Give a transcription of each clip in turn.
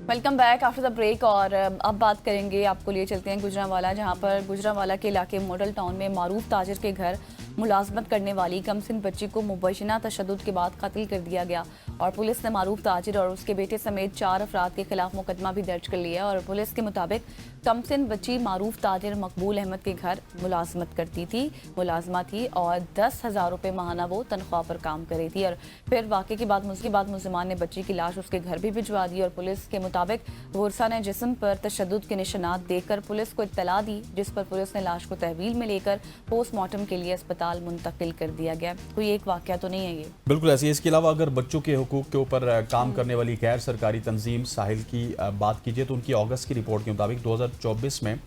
Welcome back after the break. और अब बात करेंगे, आपको लिए चलते हैं गुजरांवाला, जहां पर गुजरांवाला के इलाके मॉडल टाउन में मारूफ ताजिर के घर मुलाजमत करने वाली कमसिन बच्ची को मुबैना तशद्दुद के बाद कत्ल कर दिया गया। और पुलिस ने मारूफ ताजिर और उसके बेटे समेत 4 अफराद के खिलाफ मुकदमा भी दर्ज कर लिया। और पुलिस के मुताबिक कमसिन बच्ची मारूफ ताजिर मकबूल अहमद के घर मुलाजमा थी और 10,000 रुपये माहाना वो तनख्वाह पर काम कर रही थी। और फिर वाक़े के बाद मुलजिमान ने बच्ची की लाश उसके घर भी भिजवा दी। और पुलिस के मुताबिक वर्सा ने जिस्म पर तशद्दुद के निशानात देखकर पुलिस को इत्तला दी, जिस पर पुलिस ने लाश को तहवील में लेकर पोस्टमार्टम के लिए अस्पताल मुंतकिल कर दिया गया। कोई एक वाक़या तो नहीं है ये, बिल्कुल ऐसी है। इसके अलावा अगर बच्चों के हुकूक के ऊपर काम करने वाली गैर सरकारी तंजीम साहिल की बात कीजिए तो उनकी अगस्त की रिपोर्ट के मुताबिक 2024 में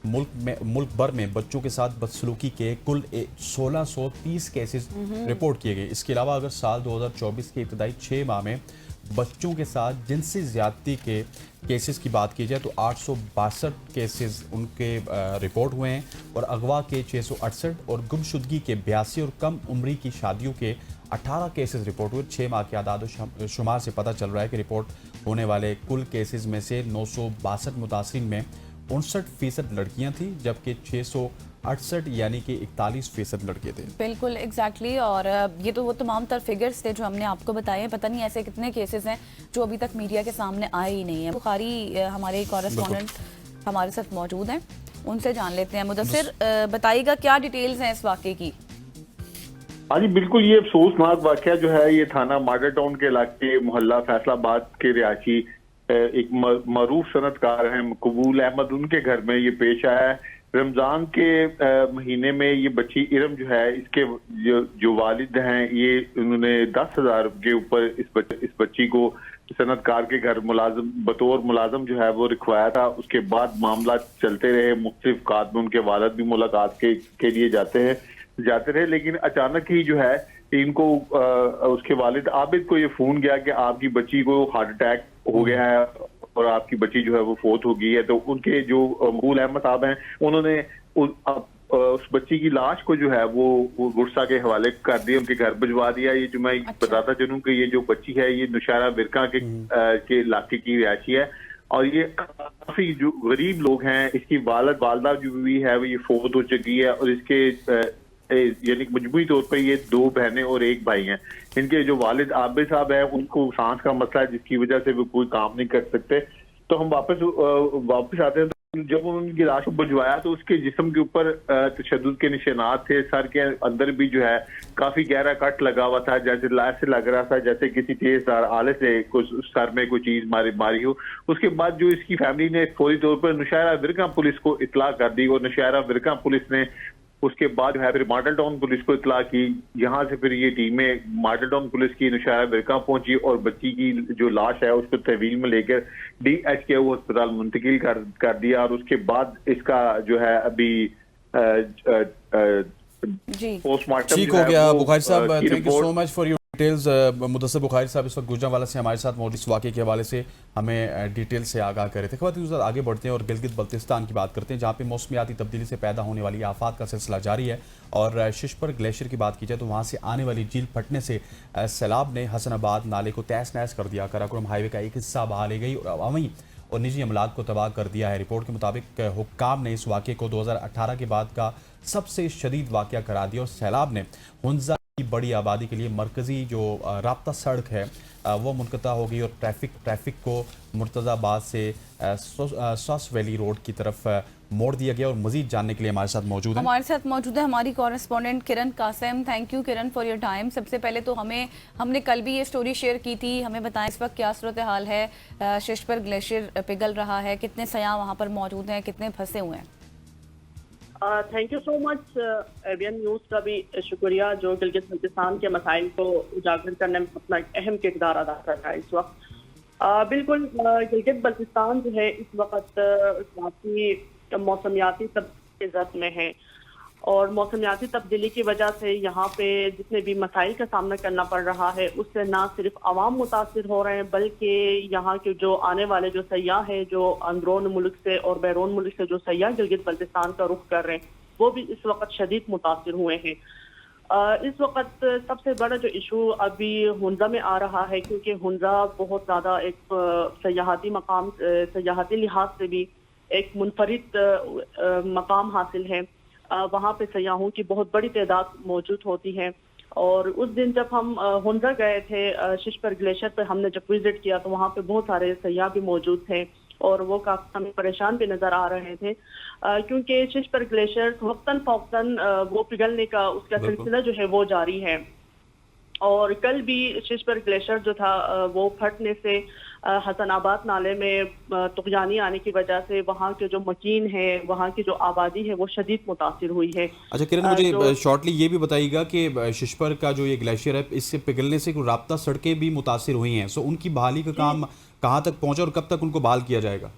मुल्क भर में बच्चों के साथ बदसलूकी के कुल 1630 केसेस रिपोर्ट किए गए। इसके अलावा अगर साल 2024 के इब्तदाई 6 माह में बच्चों के साथ जिनसी ज़्यादती के केसेस की बात की जाए तो 862 केसेस उनके रिपोर्ट हुए हैं और अगवा के 668 और गुमशुदगी के 82 और कम उम्री की शादियों के 18 केसेस रिपोर्ट हुए। 6 माह के आदाद शुमार से पता चल रहा है कि रिपोर्ट होने वाले कुल केसेस में से 962 मुतासरीन में 59% लड़कियां थी, जबकि 668 यानी कि 41% लड़के थे। बिल्कुल एग्जैक्टली। और ये तो वो तमाम तर फिगर्स थे जो हमने आपको बताए हैं। पता नहीं ऐसे कितने केसेस हैं जो अभी तक मीडिया के सामने आए ही नहीं है। बुखारी हमारे कॉरेस्पॉन्डेंट हमारे साथ मौजूद हैं, उनसे जान लेते हैं। मुदस्सिर, बताइएगा क्या डिटेल्स हैं इस वाक़े की? हाँ जी बिल्कुल, ये अफसोसनाक वाक़या जो है ये थाना मॉडल टाउन के इलाके मोहल्ला फैसलाबाद के रिहायशी एक मरूफ सनतकार हैं मकबूल अहमद, उनके घर में ये पेश आया है। रमजान के महीने में ये बच्ची इरम जो है, इसके जो वालिद हैं ये उन्होंने 10,000 के ऊपर इस बच्ची को सनतकार के घर बतौर मुलाजम जो है वो रखवाया था। उसके बाद मामला चलते रहे, मुख्तलिफ कात में उनके वालिद भी मुलाकात के लिए जाते रहे, लेकिन अचानक ही जो है इनको उसके वालिद आबिद को ये फोन गया कि आपकी बच्ची को हार्ट अटैक हो गया है और आपकी बच्ची जो है वो फोत हो गई है। तो उनके जो मकबूल अहमद साहब हैं उन्होंने उस बच्ची की लाश को जो है वो गुरसा के हवाले कर दिया, उनके घर भिजवा दिया। ये जो मैं बताता चलूं कि ये जो बच्ची है ये नौशहरा विरका के इलाके की रिहायशी है और ये काफी जो गरीब लोग हैं, इसकी वालदा जो भी है वो ये फोत हो चुकी है और इसके यानी मजबूरी तौर पर ये 2 बहनें और 1 भाई हैं। इनके जो वालिद आबिद साहब हैं उनको सांस का मसला है जिसकी वजह से वो कोई काम नहीं कर सकते। तो हम वापस आते हैं तो जब उनकी लाश को भिजवाया तो उसके जिस्म के ऊपर तशद्दुद के निशानात थे। सर के अंदर भी जो है काफी गहरा कट लगा हुआ था, जैसे लाश से लग रहा था जैसे किसी तेजधार आले से कुछ सर में कोई चीज मारी हो। उसके बाद जो इसकी फैमिली ने फौरी तौर पर नौशहरा विरका पुलिस को इतला कर दी और नौशहरा विरका पुलिस ने उसके बाद है फिर मॉडल टाउन पुलिस को इतला की। यहाँ से फिर ये टीमें मॉडल टाउन पुलिस की नौशहरा विरका पहुंची और बच्ची की जो लाश है उसको तहवील में लेकर DHQ अस्पताल मुंतकिल कर दिया। और उसके बाद इसका जो है अभी पोस्टमार्टम ठीक हो गया। बुखारी साहब, thank you so much for your details. Mudassir Bukhari साहब इस वक्त गुजरांवाला से हमारे साथ मौजूद, इस वाक़े के हवाले से हमें डिटेल से आगाह कर रहे थे। खबरदार आगे बढ़ते हैं और गिलगित बल्तिस्तान की बात करते हैं, जहाँ पे मौसमियाती तब्दीली से पैदा होने वाली आफात का सिलसिला जारी है। और शिशपर ग्लेशियर की बात की जाए तो वहाँ से आने वाली झील फटने से सैलाब ने हसनाबाद नाले को तहस नहस कर दिया। कराकोरम हाईवे का एक हिस्सा बहा ले गई और अवामी और निजी अमलाक को तबाह कर दिया है। रिपोर्ट के मुताबिक हुक्काम ने इस वाक़े को 2018 के बाद का सबसे शदीद वाक़या करार दिया और सैलाब ने हुंजा की बड़ी आबादी के लिए मरकज़ी जो राब्ता सड़क है वो मुनक़ता हो गई और ट्रैफिक को मुर्तज़ाबाद से सॉस वैली रोड की तरफ मोड़ दिया गया। और मज़ीद जानने के लिए हमारे साथ मौजूद है हमारी correspondent Kiran Qasim. Thank you Kiran for your time. सबसे पहले तो हमने कल भी ये स्टोरी शेयर की थी, हमें बताएं इस वक्त क्या सूरत हाल है? शिशपर ग्लेशियर पिघल रहा है, कितने सयाह वहाँ पर मौजूद हैं, कितने फंसे हुए हैं? Thank you so much. ABN news का भी शुक्रिया जो गिलगित बल्तिस्तान के मसाइल को उजागर करने में अपना एक अहम किरदार अदा कर रहा है इस वक्त। बिल्कुल गिलगित बल्तिस्तान जो है इस वक्त काफ़ी मौसमियाती तब्दीली के जद में है और मौसमियाती तब्दीली की वजह से यहाँ पे जितने भी मसाइल का सामना करना पड़ रहा है उससे ना सिर्फ आवाम मुतासिर हो रहे हैं बल्कि यहाँ के जो आने वाले जो सयाह हैं जो अंदरून मुल्क से और बैरून मुल्क से जो सयाह गिलगित बल्तिस्तान का रुख कर रहे हैं वो भी इस वक्त शदीद मुतासिर हुए हैं। اس وقت سب سے بڑا جو ایشو ابھی ہنزا میں آ رہا ہے، کیونکہ ہنزا بہت زیادہ ایک سیاحتی مقام، سیاحتی لحاظ سے بھی ایک منفرد مقام حاصل ہے. وہاں پہ سیاحوں کی بہت بڑی تعداد موجود ہوتی ہے. اور اس دن جب ہم ہنزا گئے تھے ششپر گلیشیئر پہ ہم نے جب وزٹ کیا تو وہاں پہ بہت سارے سیاح بھی موجود تھے اور وہ کافی ہمیں پریشان بھی نظر آ رہے تھے، کیونکہ ششپر گلیشیئر وقتاً فوقتاً وہ پگھلنے کا اس کا سلسلہ جو ہے وہ جاری ہے. اور کل بھی ششپر گلیشیئر جو تھا وہ پھٹنے سے حسن آباد نالے میں طغیانی آنے کی وجہ سے وہاں کے جو مکین ہے، وہاں کی جو آبادی ہے وہ شدید متاثر ہوئی ہے. اچھا کرن، مجھے شارٹلی یہ بھی بتائیے گا کہ ششپر کا جو یہ گلیشیئر ہے اس سے پگھلنے سے کوئی رابطہ سڑکیں بھی متاثر ہوئی ہیں، سو ان کی بحالی کا کام کہاں تک پہنچا اور کب تک ان کو بحال کیا جائے گا؟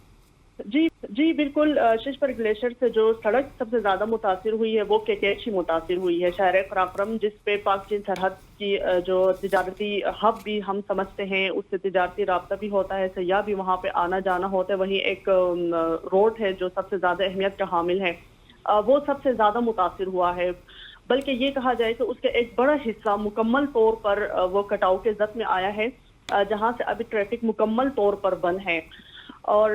جی بالکل، ششپر گلیشیئر سے جو سڑک سب سے زیادہ متاثر ہوئی ہے وہ کیکیچی متاثر ہوئی ہے. شہر قراقرم جس پہ پاک چین سرحد کی جو تجارتی ہب بھی ہم سمجھتے ہیں، اس سے تجارتی رابطہ بھی ہوتا ہے، سیاح بھی وہاں پہ آنا جانا ہوتا ہے. وہیں ایک روڈ ہے جو سب سے زیادہ اہمیت کا حامل ہے، وہ سب سے زیادہ متاثر ہوا ہے. بلکہ یہ کہا جائے کہ اس کا ایک بڑا حصہ مکمل طور پر وہ کٹاؤ کے زد میں آیا ہے، جہاں سے ابھی ٹریفک مکمل طور پر بند ہے اور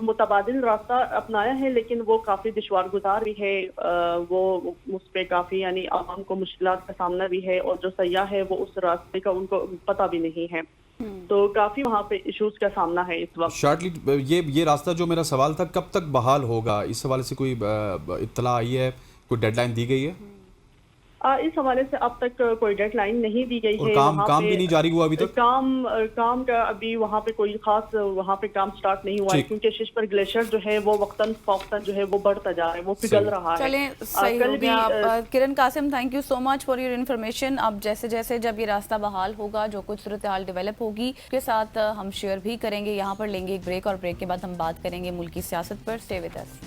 متبادل راستہ اپنایا ہے، لیکن وہ کافی دشوار گزار بھی ہے. وہ اس پہ کافی یعنی عوام کو مشکلات کا سامنا بھی ہے، اور جو سیاح ہے وہ اس راستے کا ان کو پتہ بھی نہیں ہے، تو کافی وہاں پہ ایشوز کا سامنا ہے اس وقت. شارٹلی یہ راستہ جو میرا سوال تھا کب تک بحال ہوگا، اس حوالے سے کوئی اطلاع آئی ہے، کوئی ڈیڈ لائن دی گئی ہے؟ اس حوالے سے اب تک کوئی ڈیڈ لائن نہیں دی گئی ہے. کام بھی نہیں جاری ہوا ابھی تک؟ کام کا ابھی وہاں پہ کوئی خاص وہاں پہ کام سٹارٹ نہیں ہوا ہے، کیونکہ ششپر گلیشیئر جو ہے وہ وقتاً فوقتاً جو ہے وہ بڑھتا جا رہا ہے، وہ پگھل رہا ہے. چلیں صحیح ہو گیا. کرن Qasim, thank you so much for your information. اب جیسے جیسے جب یہ راستہ بحال ہوگا، جو کچھ صورتحال ڈیولپ ہوگی اس کے ساتھ ہم شیئر بھی کریں گے. یہاں پر لیں گے ایک بریک، اور بریک کے بعد ہم بات کریں گے ملکی سیاست پر. Stay with us.